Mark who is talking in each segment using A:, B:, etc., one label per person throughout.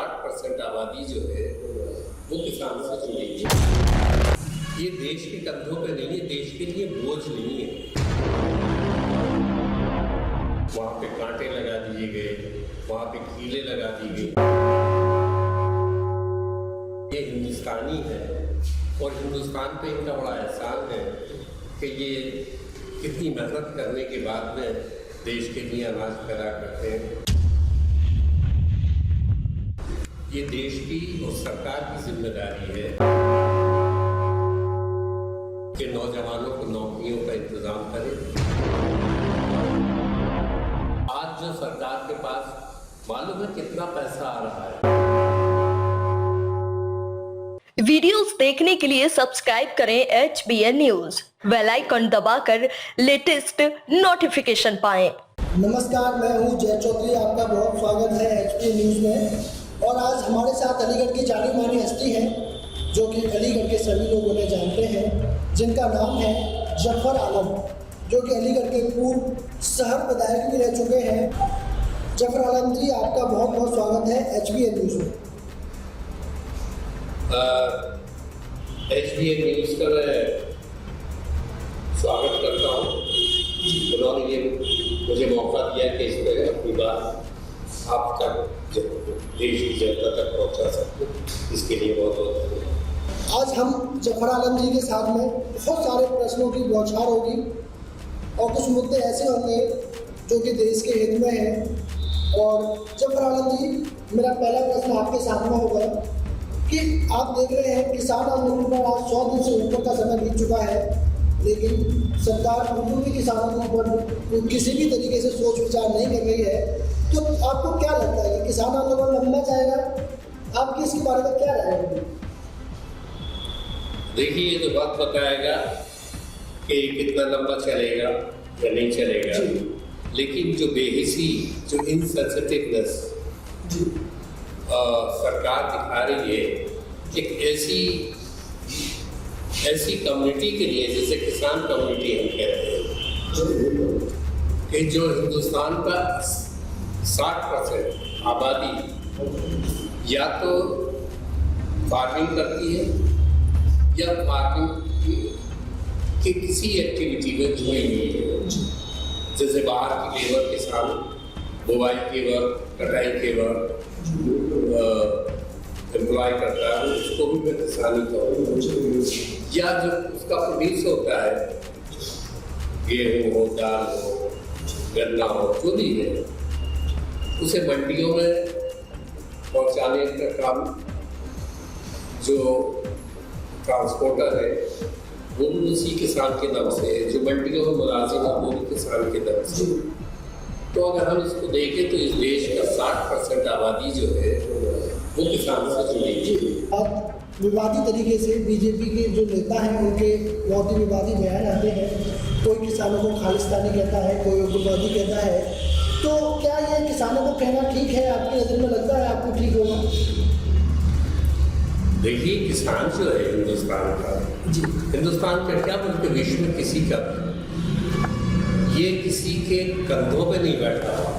A: 60% आबादी जो है वो किसानों से जुड़ी है। ये देश के कंधों पे नहीं है, देश के लिए बोझ नहीं है। वहाँ पे कांटे लगा दिए गए, वहाँ पे कीले लगा दी गई। ये हिंदुस्तानी है और हिंदुस्तान पे इनका बड़ा एहसान है कि ये कितनी मेहनत करने के बाद में देश के लिए अनाज पैदा करते हैं। ये देश की और सरकार की जिम्मेदारी है कि नौजवानों को नौकरियों का इंतजाम करें। आज जो सरकार के पास मालूम है कितना पैसा आ रहा है।
B: वीडियोस देखने के लिए सब्सक्राइब करें HBN न्यूज, बेल आइकन दबाकर लेटेस्ट नोटिफिकेशन पाएं।
C: नमस्कार, मैं हूं जय चौधरी। आपका बहुत स्वागत है HBN न्यूज में। और आज हमारे साथ अलीगढ़ की जानी मानी हस्ती है जो कि अलीगढ़ के सभी लोग उन्हें जानते हैं, जिनका नाम है जफर आलम, जो कि अलीगढ़ के पूर्व शहर विधायक भी रह चुके हैं। जफर आलम जी, आपका बहुत बहुत स्वागत है HBN न्यूज में।
A: HBN न्यूज का मैं स्वागत करता हूँ। उन्होंने ये मुझे मौका दिया कि इस पर अपनी बात आप तक देश की जनता तक पहुँचा सकूँ, इसके लिए बहुत बहुत धन्यवाद।
C: आज हम जफर आलम जी के साथ में बहुत सारे प्रश्नों की बौछार होगी और कुछ मुद्दे ऐसे होंगे जो कि देश के हित में हैं। और जफर आलम जी, मेरा पहला प्रश्न आपके सामने होगा कि आप देख रहे हैं किसान आंदोलन पर आज 100 दिन से ऊपर का समय बीत चुका है, लेकिन सरकार बिल्कुल भी किसानों के ऊपर किसी भी तरीके से सोच विचार नहीं कर रही है। तो आपको क्या लगता है कि किसान आंदोलन लंबा जाएगा? आपकी इसके बारे में क्या राय है?
A: देखिए, ये तो बात बताएगा कि कितना लंबा चलेगा या नहीं चलेगा, लेकिन जो बेहिसी, जो इनसेंसिटिवनेस सरकार दिखा रही है, एक ऐसी कम्युनिटी के लिए जैसे किसान कम्युनिटी हम कहते हैं, कि जो हिंदुस्तान का 60% आबादी या तो फार्मिंग करती है या फार्मिंग की किसी एक्टिविटी में जुड़ी हुई है। जैसे बाहर की लेबर किसान बुवाई के वक्त, कटाई के वक्त एम्प्लॉय करता है, उसको भी मैं किसानी कहूँ। या जो उसका प्रोड्यूस होता है, गेहूँ हो, दाल हो, गन्ना हो, जो भी है, उसे मंडियों में पहुंचाने का काम जो ट्रांसपोर्टर है वो भी उसी किसान के दम से है। जो मंडियों में मुलाजिम है वो भी किसान के दम से। तो अगर हम इसको देखें तो इस देश का 60% आबादी जो है वो किसान से जुड़ी है।
C: अब विवादी तरीके से बीजेपी के जो नेता हैं उनके बहुत ही विवादी बयान आते हैं। कोई किसानों को खालिस्तानी कहता है, कोई उग्रवादी कहता है। तो क्या ये किसानों को कहना ठीक है? आपकी नज़र में लगता है आपको ठीक होगा?
A: देखिए, किसान जो है हिंदुस्तान का क्या बल्कि विश्व में किसी का, ये किसी के कंधों पे नहीं बैठा हुआ।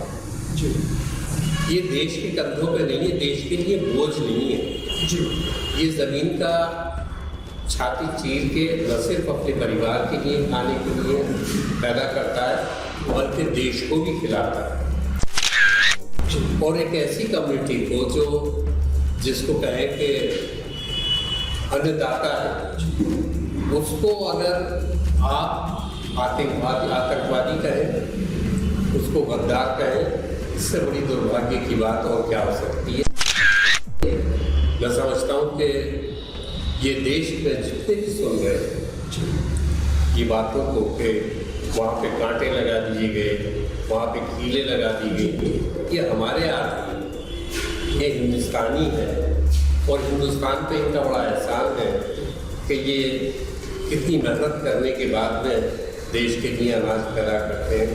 A: ये देश के कंधों पे नहीं है, देश के लिए बोझ नहीं है। ये ज़मीन का छाती चीर के न सिर्फ अपने परिवार के लिए खाने के लिए पैदा करता है, बल्कि देश को भी खिलाता है। और एक ऐसी कम्युनिटी को जिसको कहें कि अन्नदाता है, उसको अगर आप आतंकवादी कहें, उसको गद्दार कहें, इससे बड़ी दुर्भाग्य की बात और क्या हो सकती है। मैं समझता हूँ कि ये देश में जितने भी सुन रहे हैं ये बातों को कि वहाँ पे कांटे लगा दिए गए, वहाँ पे कीले लगा दी गई, ये हमारे आदमी, ये हिंदुस्तानी है और हिंदुस्तान पे इनका बड़ा एहसान है कि ये कितनी मेहनत करने के बाद में देश के लिए अनाज पैदा करते हैं,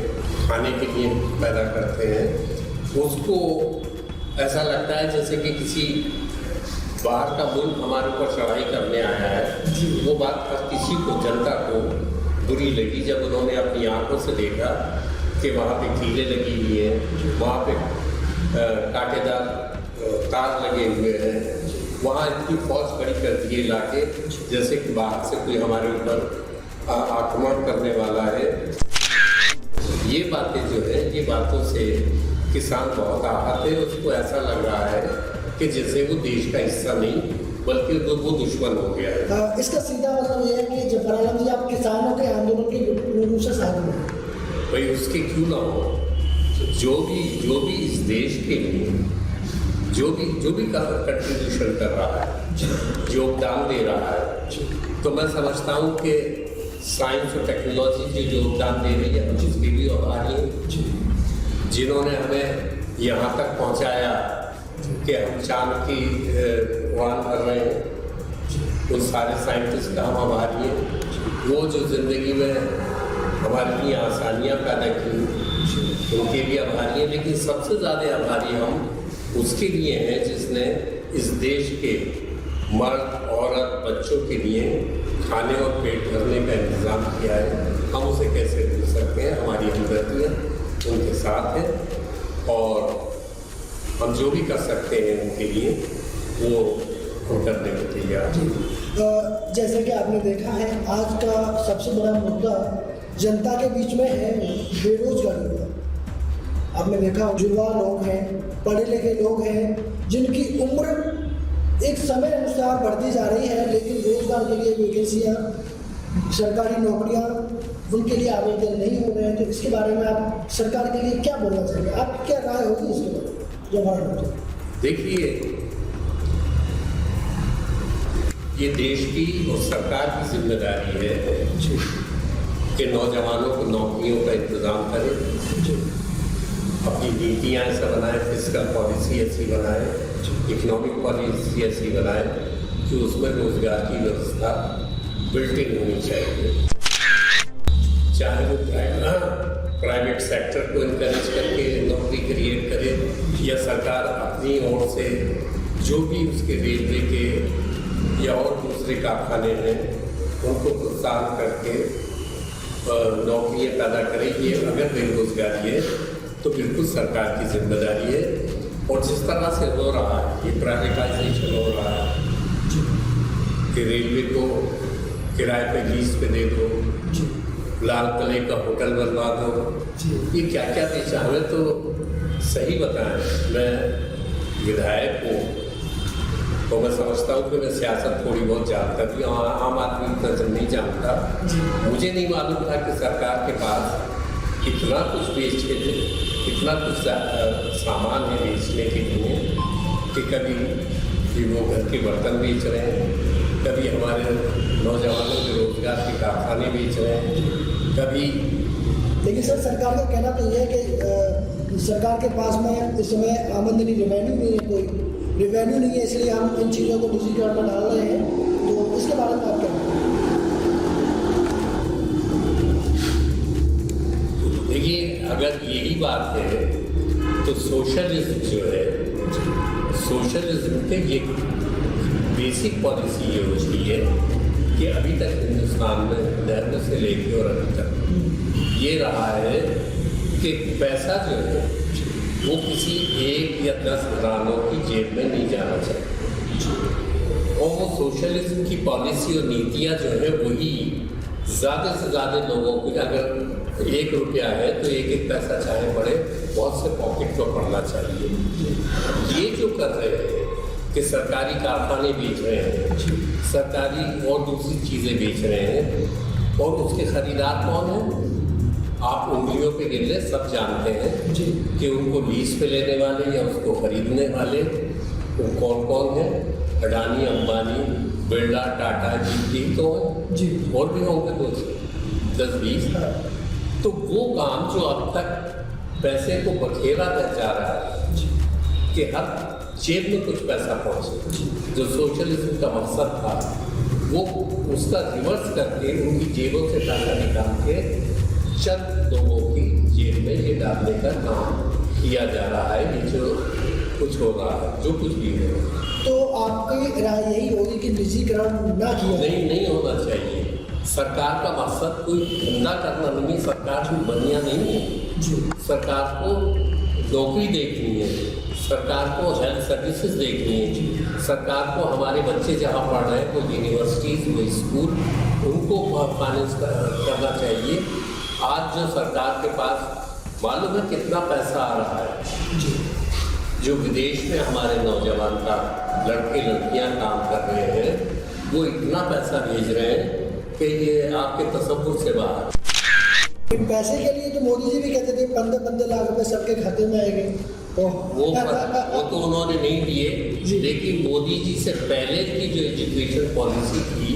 A: खाने के लिए पैदा करते हैं। उसको ऐसा लगता है जैसे कि किसी बाहर का मुल्क हमारे ऊपर चढ़ाई करने आया है। वो बात हर किसी को, जनता को बुरी लगी जब उन्होंने अपनी आंखों से देखा कि वहाँ पे कीले लगी हुई हैं, वहाँ पे कांटेदार अस्पताल लगे हुए हैं, वहाँ इतनी फौज खड़ी कर दी है लाके, जैसे कि बाहर से कोई हमारे ऊपर आक्रमण करने वाला है। ये बातें जो है, ये बातों से किसान बहुत आहत है। उसको ऐसा लग रहा है कि जैसे वो देश का हिस्सा नहीं बल्कि वो दुश्मन हो गया है।
C: इसका सीधा मतलब ये है कि जफर आलम जी आप किसानों के आंदोलन के लोगों से साथ में,
A: भाई उसके क्यों ना हो, जो भी इस देश के लिए जो भी कंट्रीब्यूशन कर रहा है, योगदान दे रहा है, तो मैं समझता हूँ कि साइंस और टेक्नोलॉजी जो योगदान दे रही है हम उसके भी आभारी हैं। जिन्होंने हमें यहाँ तक पहुँचाया कि हम चांद की उड़ान कर रहे हैं, उन सारे साइंटिस्ट का हम आभारी हैं। वो जो ज़िंदगी में हमारे लिए आसानियाँ पैदा की, उनके लिए आभारी हैं। लेकिन सबसे ज़्यादा आभारी हम उसके लिए हैं जिसने इस देश के मर्द औरत बच्चों के लिए खाने और पेट भरने का इंतज़ाम किया है। हम उसे कैसे भूल सकते हैं। हमारी हमदर्दियाँ उनके साथ हैं और हम जो भी कर सकते हैं उनके लिए वो हम करने को तैयार हैं।
C: जैसे कि आपने देखा है आज का सबसे बड़ा मुद्दा जनता के बीच में है बेरोजगारी का। आपने देखा युवा लोग हैं, पढ़े लिखे लोग हैं जिनकी उम्र एक समय अनुसार बढ़ती जा रही है, लेकिन रोजगार के लिए वैकेंसियाँ, सरकारी नौकरियाँ उनके लिए आवेदन नहीं हो रहे हैं। तो इसके बारे में आप सरकार के लिए क्या बोलना चाहेंगे? आपकी क्या राय होगी इसके बारे में?
A: देखिए, ये देश की और सरकार की जिम्मेदारी है कि नौजवानों को नौकरियों का इंतजाम करें, अपनी नीतियाँ ऐसा बनाए, फिस्कल पॉलिसी ऐसी बनाए, इकोनॉमिक पॉलिसी ऐसी बनाए कि उसमें रोजगार की व्यवस्था बिल्ट इन होनी चाहिए। चाहे वो प्राइवेट सेक्टर को इनकरेज करके नौकरी क्रिएट करे या सरकार अपनी ओर से जो भी उसके रेलवे के या और दूसरे कारखाने हैं उनको प्रोत्साहन करके नौकरियाँ पैदा करे। ये अगर बेरोजगारी है तो बिल्कुल सरकार की जिम्मेदारी है। और जिस तरह से हो रहा है ये प्राइवेटाइजेशन हो रहा है कि रेलवे को किराए पे लीज पे दे दो, लाल किले का होटल बनवा दो, ये क्या क्या बेचा। हमें तो सही बताएं, मैं विधायक हूँ तो मैं समझता हूँ कि मैं सियासत थोड़ी बहुत जानता भी हूँ, आम आदमी इतना नहीं जानता। मुझे नहीं मालूम था कि सरकार के पास इतना कुछ बेच के इतना कुछ सामान है बेचने के लिए कि कभी वो घर के बर्तन बेच रहे हैं, कभी हमारे नौजवानों के रोजगार के कारखाने बेच रहे हैं, कभी।
C: लेकिन सर सरकार का कहना तो ये है कि सरकार के पास में इस समय आमदनी रेवेन्यू नहीं है, कोई रेवेन्यू नहीं है, इसलिए हम इन चीज़ों को डिजिटल में डाल रहे हैं। तो इसके बारे में आप क्या कहते हैं?
A: देखिए, अगर यही बात है तो सोशलिज्म जो है, सोशलिज्म के ये बेसिक पॉलिसी ये होती है कि अभी तक हिंदुस्तान में धर्म से लेकर और अभी तक ये रहा है कि पैसा जो है वो किसी 1 या 10 घरानों की जेब में नहीं जाना चाहिए। और वो सोशलिज्म की पॉलिसी और नीतियाँ जो है वही ज़्यादा से ज़्यादा लोगों को, अगर 1 रुपया है तो 1 पैसा चाहे पड़े, बहुत से पॉकेट को पड़ना चाहिए। ये जो कर रहे हैं कि सरकारी कारखाने बेच रहे हैं, सरकारी और दूसरी चीज़ें बेच रहे हैं, और उसके खरीदार कौन हैं आप उंगलियों पे गिन ले, सब जानते हैं कि उनको लीज पे लेने वाले या उसको खरीदने वाले वो कौन कौन है। अडानी, अंबानी, बिरला, टाटा, जी तो जी, और भी होंगे 10-20। तो वो काम जो अब तक पैसे को बखेरा जा रहा है कि हर जेब में कुछ पैसा पहुंचे, जो सोशलिज्म का मकसद था वो उसका रिवर्स करके उनकी जेबों से पैसा निकाल के चंद लोगों की जेब में ये डालने का काम किया जा रहा है। ये जो कुछ हो रहा है, जो कुछ भी हो,
C: तो आपकी राय यही होगी कि निजीकरण ना किया?
A: नहीं होना चाहिए। सरकार का मकसद कोई धंधा करना नहीं है, सरकार कोई बनिया नहीं है। सरकार को नौकरी देखनी है, सरकार को हेल्थ सर्विसेज देखनी है, सरकार को हमारे बच्चे जहाँ पढ़ रहे हैं वो यूनिवर्सिटीज़, वो स्कूल, उनको फाइनेंस करना चाहिए। आज जो सरकार के पास मालूम है कितना पैसा आ रहा है, जो विदेश में हमारे नौजवान का लड़के लड़कियां काम कर रहे हैं, वो इतना पैसा भेज रहे हैं कि ये आपके तसव्वुर से बाहर।
C: पैसे के लिए तो मोदी जी भी कहते थे 15-15 लाख रुपए सबके खाते में आएंगे, तो
A: वो तो उन्होंने नहीं दिए, लेकिन मोदी जी से पहले की जो एजुकेशन पॉलिसी थी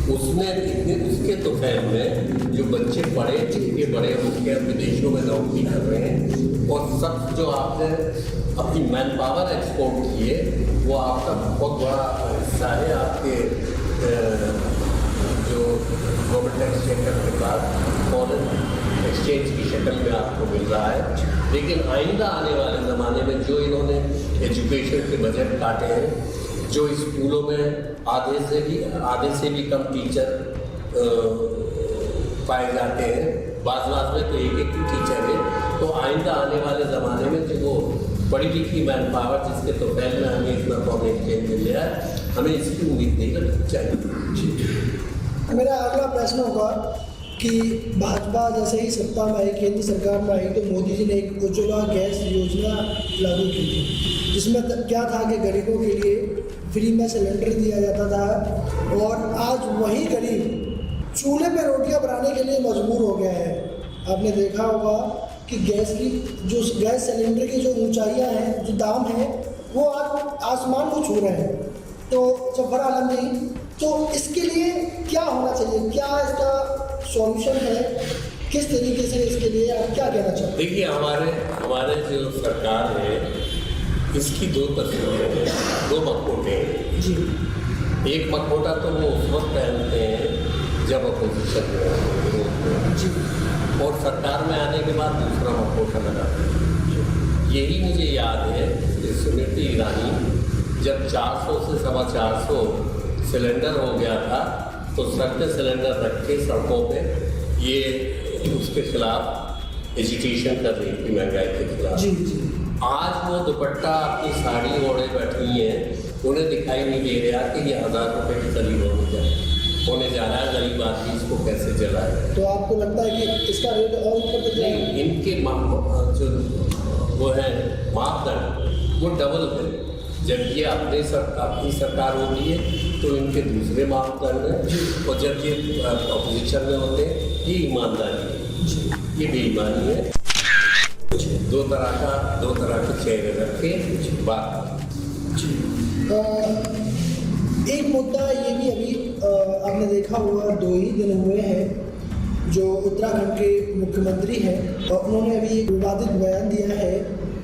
A: उसमें उसके तो फैल में जो बच्चे पढ़े जिनके बड़े होके विदेशों में नौकरी कर रहे हैं, और सब जो आपने अपनी मैन पावर एक्सपोर्ट की है वो आपका बहुत बड़ा हिस्सा है आपके जो गवर्नमेंट एक्सचेंजर के बाद फॉरेन एक्सचेंज की शक्ल में आपको मिल रहा है। लेकिन आइंदा आने वाले ज़माने में जो इन्होंने एजुकेशन के बजट काटे हैं, जो स्कूलों में आधे से भी कम टीचर पाए जाते हैं, बाद में तो एक ही टीचर है, तो आइंदा आने वाले ज़माने में जो वो पढ़ी लिखी मैन पावर जिसके तो पहले में हमें इतना फॉरेन एक्सचेंज मिल रहा है, हमें इसकी उम्मीद नहीं करनी चाहिए।
C: मेरा अगला प्रश्न होगा कि भाजपा जैसे ही सत्ता में आई, केंद्र सरकार में आई, तो मोदी जी ने एक उज्ज्वला गैस योजना लागू की थी, जिसमें क्या था कि गरीबों के लिए फ्री में सिलेंडर दिया जाता था, और आज वही गरीब चूल्हे पे रोटियां बनाने के लिए मजबूर हो गया है। आपने देखा होगा कि गैस सिलेंडर की जो ऊंचाइयां हैं, जो दाम हैं, वो आज आसमान को छू रहे हैं। तो जफर आलम जी, तो इसके लिए क्या होना चाहिए, क्या इसका सॉल्यूशन है, किस तरीके से इसके लिए आप क्या कहना चाहते हैं?
A: देखिए, हमारे जो सरकार है इसकी दो तस्वीरें हैं, दो मखोटे हैं
C: जी।
A: एक मखोटा तो वो उस वक्त पहनते हैं जब अपोजिशन में
C: जी,
A: और सरकार में आने के बाद दूसरा मखोटा लगाते हैं। यही मुझे याद है कि स्मृति ईरानी जब 400 से 450 सिलेंडर हो गया था तो सर पे सिलेंडर रख के सड़कों पे ये उसके खिलाफ एजिटेशन कर रही थी, महंगाई के खिलाफ।
C: जी जी।
A: आज वो दुपट्टा अपनी साड़ी ओढ़े बैठी है, उन्हें दिखाई नहीं दे रहा कि ये 1000 रुपये की करीब होने जा रहा है, गरीब आदमी इसको कैसे जलाए।
C: तो आपको लगता है कि इसका रेट और ऊपर तक जाएगा?
A: नहीं, इनके जो वो है मापदंड वो डबल है। जब ये अपनी सरकार होती है तो इनके दूसरे मापदंड हैं, और जब ये अपोजिशन में होते हैं ये ईमानदारी है, ये बेईमानी है। दो तरह के चेहरे रखे बात।
C: एक मुद्दा ये भी अभी आपने देखा हुआ, 2 ही दिन हुए हैं जो उत्तराखंड के मुख्यमंत्री हैं, और उन्होंने अभी एक विवादित बयान दिया है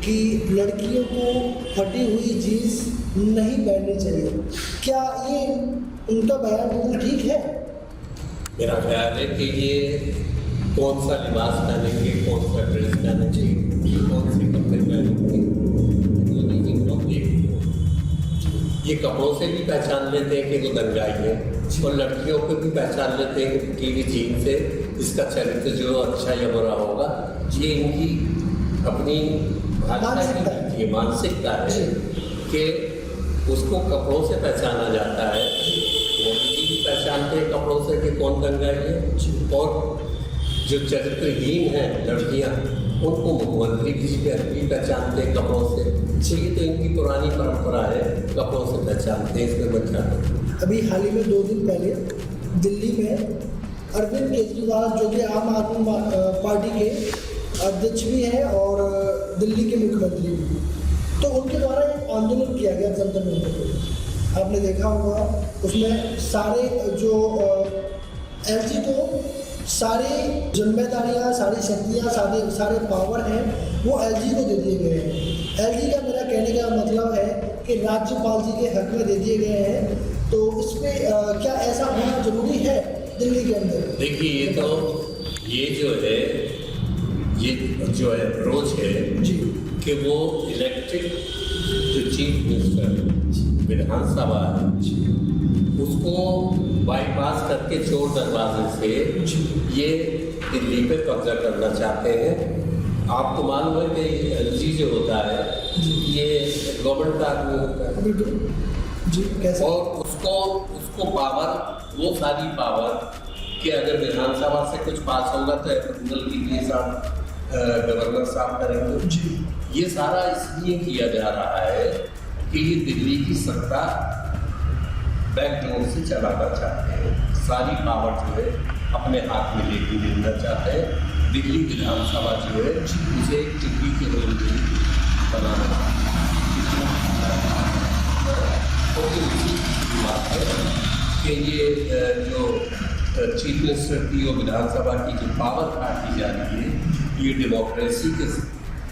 C: कि लड़कियों को फटी हुई जीन्स नहीं पहननी चाहिए। क्या ये उनका बयान बिल्कुल ठीक है?
A: मेरा ख्याल है कि ये कौन सा लिबास पहनेंगे, कौन सा ड्रेस पहनना चाहिए, कौन से कपड़े पहनेंगे, ये कपड़ों से भी पहचान लेते हैं कि वो दंगाई है, और लड़कियों को भी पहचान लेते हैं कि फटी हुई जीन्स से इसका चरित्र जो अच्छा या बुरा होगा। ये इनकी अपनी मानसिकता है कि उसको कपड़ों से पहचाना जाता है। मोदी जी भी पहचानते हैं कपड़ों से कि कौन दंगाई है, और जो चरित्रहीन हैं लड़कियां उनको मुख्यमंत्री भी पहचानते हैं कपड़ों से। ये तो इनकी पुरानी परंपरा है, कपड़ों से पहचानते हैं, इसमें बच्चा।
C: अभी हाल ही में 2 दिन पहले दिल्ली में अरविंद केजरीवाल, जो कि आम आदमी पार्टी के अध्यक्ष भी हैं और दिल्ली के मुख्यमंत्री भी, तो उनके द्वारा एक आंदोलन किया गया जंतर मंतर पर। आपने देखा होगा उसमें सारे जो एलजी को सारी जिम्मेदारियाँ, सारी शक्तियाँ, सारे पावर हैं वो एलजी को दे दिए गए हैं। एलजी का मेरा कहने का मतलब है कि राज्यपाल जी के हक में दे दिए गए हैं। तो इसमें क्या ऐसा होना जरूरी है दिल्ली के अंदर?
A: देखिए, ये जो अप्रोच है
C: जी
A: कि वो इलेक्टेड जो चीफ मिनिस्टर विधानसभा है उसको बाईपास करके चोर दरवाजे से ये दिल्ली पे कब्जा करना चाहते हैं, आपको मालूम है कि एलजी जो होता है ये गवर्नमेंट का आदमी होता है
C: बिल्कुल जी, कैसे?
A: और उसको पावर, वो सारी पावर कि अगर विधानसभा से कुछ पास होगा तो अप्रूवल के लिए साहब गवर्नर साहब करेंगे
C: जी
A: ये सारा इसलिए किया जा रहा है कि ये दिल्ली की सत्ता बैकडोर से चलाना चाहते हैं, सारी पावर जो है अपने हाथ में लेके लेना चाहते हैं। दिल्ली विधानसभा जो है उसे एक टिक्की के रोल में बनाना चाहते हैं। तो इसी बात है कि ये जो चीफ मिनिस्टर की और विधानसभा की जो पावर काटी जा रही है ये डेमोक्रेसी के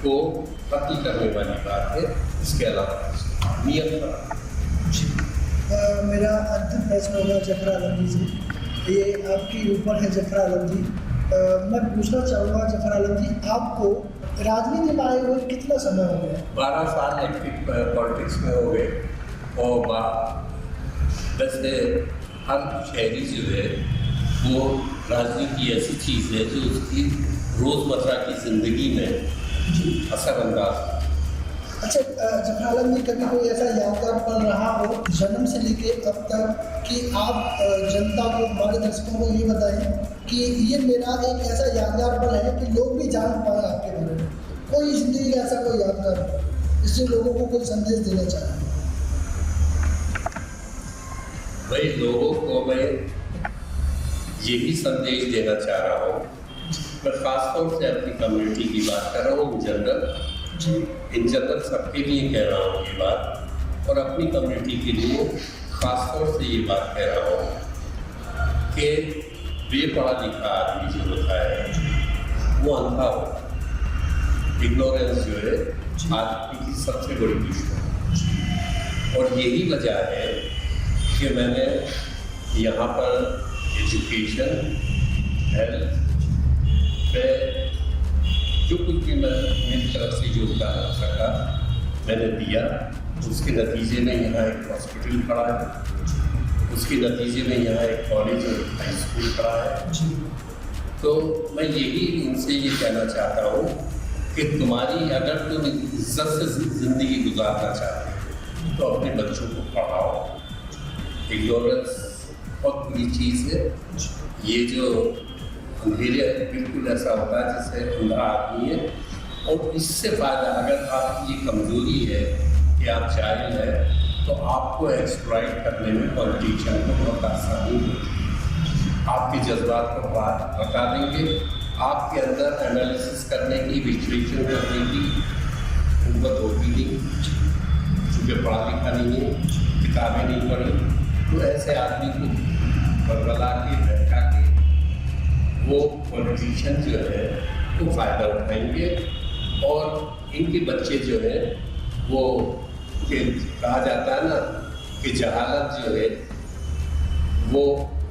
A: को खत्म करने वाली बात है। इसके अलावा नियम
C: मेरा अंतिम प्रश्न होगा जफर आलम जी से, ये आपके ऊपर है जफर आलम जी। मैं पूछना चाहूँगा जफर आलम जी, आपको राजनीति में आए हुए कितना समय हो गया?
A: 12 साल एक्टिव पॉलिटिक्स में हो गए और वैसे हर शहरी जो है वो राजनीति ऐसी चीज़ है जो उसकी रोज़मर्रा की ज़िंदगी में असरअंदाज।
C: अच्छा जफर आलम जी, कभी कोई ऐसा यादगार पल रहा हो जन्म से लेके अब तक कि आप जनता को, हमारे दर्शकों को ये बताएं कि ये मेरा एक ऐसा यादगार पल है कि लोग भी जान पाए आपके बारे में? कोई जिंदगी का ऐसा कोई यादगार पल इससे लोगों को कोई संदेश देना चाहें?
A: भाई लोगों को मैं यही संदेश देना चाह रहा हूँ, मैं खासतौर से अपनी कम्युनिटी की बात कर रहा हूँ, इन जनरल सबके लिए कह रहा हूँ ये बात, और अपनी कम्युनिटी के लिए खासतौर से ये बात कह रहा हूँ कि बेपढ़ा लिखा आदमी जो होता है वो अंधा होता है। इग्नोरेंस जो है आदमी की सबसे बड़ी दुश्मन, और यही वजह है कि मैंने यहाँ पर एजुकेशन, हेल्थ पे जो कुछ भी मैं मेरी तरफ से योगदान हो सका मैंने दिया। उसके नतीजे में यहाँ एक हॉस्पिटल खड़ा है, उसके नतीजे में यहाँ एक कॉलेज और हाई स्कूल खड़ा है। तो मैं यही इनसे ये कहना चाहता हूँ कि तुम्हारी अगर तुम इज्जत से ज़िंदगी गुजारना चाहते हो तो अपने बच्चों को पढ़ाओ। इग्नोरेंस बहुत बुरी चीज़ है। ये जो अंधेरे बिल्कुल ऐसा होता है जैसे अंधा आदमी है, और इससे फ़ायदा, अगर आपकी ये कमज़ोरी है कि आप जाहिल हैं तो आपको एक्सप्लॉइट करने में पॉलिटिशियन को बहुत आसानी होती है। आपके जज्बात को बता देंगे, आपके अंदर एनालिसिस करने की, विश्लेषण करने की कुव्वत होती नहीं, क्योंकि पढ़ा लिखा नहीं है, किताबें नहीं पढ़ी। तो ऐसे आदमी को बरगला के बैठा के वो पॉलिटिशियन जो है वो फ़ायदा उठाएंगे, और इनके बच्चे जो है वो कहा जाता है ना कि जहालत जो है वो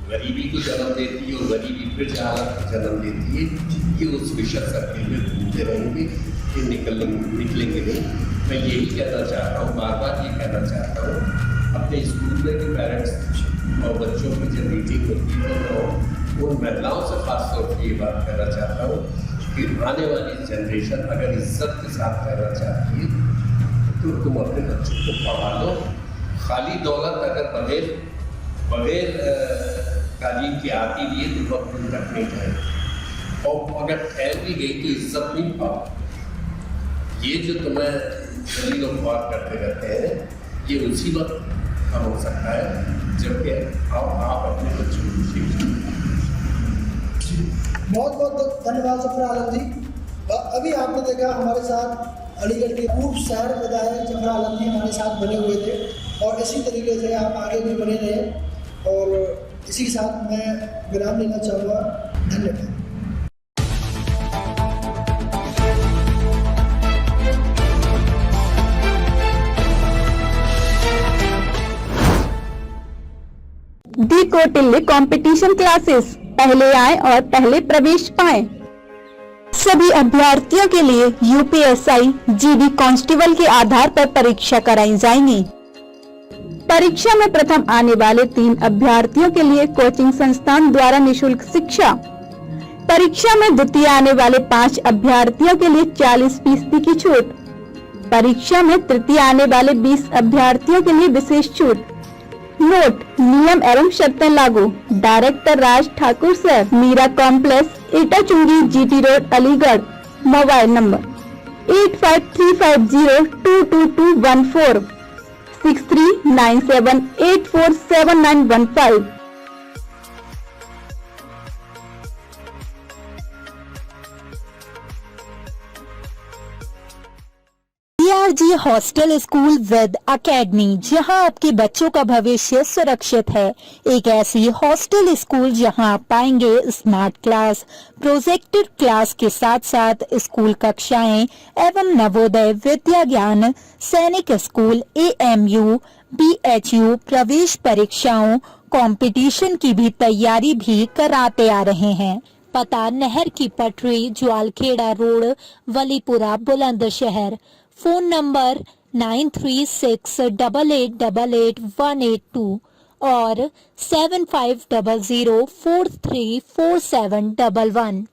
A: गरीबी को जन्म देती है और गरीबी फिर जहालत को जन्म देती है। ये उस विषय सर्किल में घूमते रहेंगे, ये निकलेंगे नहीं। मैं यही कहना चाहता हूँ, बार बार ये कहना चाहता हूँ अपने स्कूल में भी पेरेंट्स और बच्चों की जब मीटिंग होती है तो उन महिलाओं से खास तौर पर ये बात कहना चाहता हूँ कि आने वाली जनरेशन अगर इज्जत के साथ रहना चाहती है तो तुम अपने बच्चों को पढ़ा लो। खाली दौलत अगर बगैर तालीम की आती भी है तो वक्त तक नहीं जाए, और अगर ठहर भी गई तो इज्जत नहीं पाओ। ये जो तुम्हें सभी लोग बात करते रहते हैं ये उसी वक्त कम हो सकता है जबकि आप अपने बच्चों को शिक्षा।
C: बहुत बहुत धन्यवाद जफर आलम जी। अभी आपने देखा हमारे साथ अलीगढ़ के पूर्व शहर विधायक जफर आलम जी हमारे साथ बने हुए थे, और इसी तरीके से आप आगे भी बने रहे। और इसी के साथ मैं विराम लेना चाहूँगा। धन्यवाद।
D: दी कौटिल्य कंपटीशन क्लासेस, पहले आए और पहले प्रवेश पाएं। सभी अभ्यर्थियों के लिए यूपीएसआई जीडी कांस्टेबल के आधार पर परीक्षा कराई जाएंगी। परीक्षा में प्रथम आने वाले 3 अभ्यर्थियों के लिए कोचिंग संस्थान द्वारा निशुल्क शिक्षा परीक्षा में द्वितीय आने वाले 5 अभ्यर्थियों के लिए 40% की छूट। परीक्षा में तृतीय आने वाले 20 अभ्यर्थियों के लिए विशेष छूट। नोट, नियम एवं शर्तें लागू। Director Raj Thakur sir, Meera complex, एटा चुंगी, GT road, Aligarh. Mobile number 8535022214, 6397847915।
E: DRG hostel school with academy, जहां आपके बच्चों का भविष्य सुरक्षित है। एक ऐसी हॉस्टल स्कूल जहां आप पाएंगे स्मार्ट क्लास, प्रोजेक्टेड क्लास के साथ साथ स्कूल कक्षाएं एवं नवोदय विद्या ज्ञान, सैनिक स्कूल, AMU, BHU प्रवेश परीक्षाओं, कंपटीशन की भी तैयारी भी कराते आ रहे हैं। पता नहर की पटरी, ज्वालखेड़ा रोड, वलीपुरा, बुलंदशहर। फोन नंबर 9368888182 और 7500434711।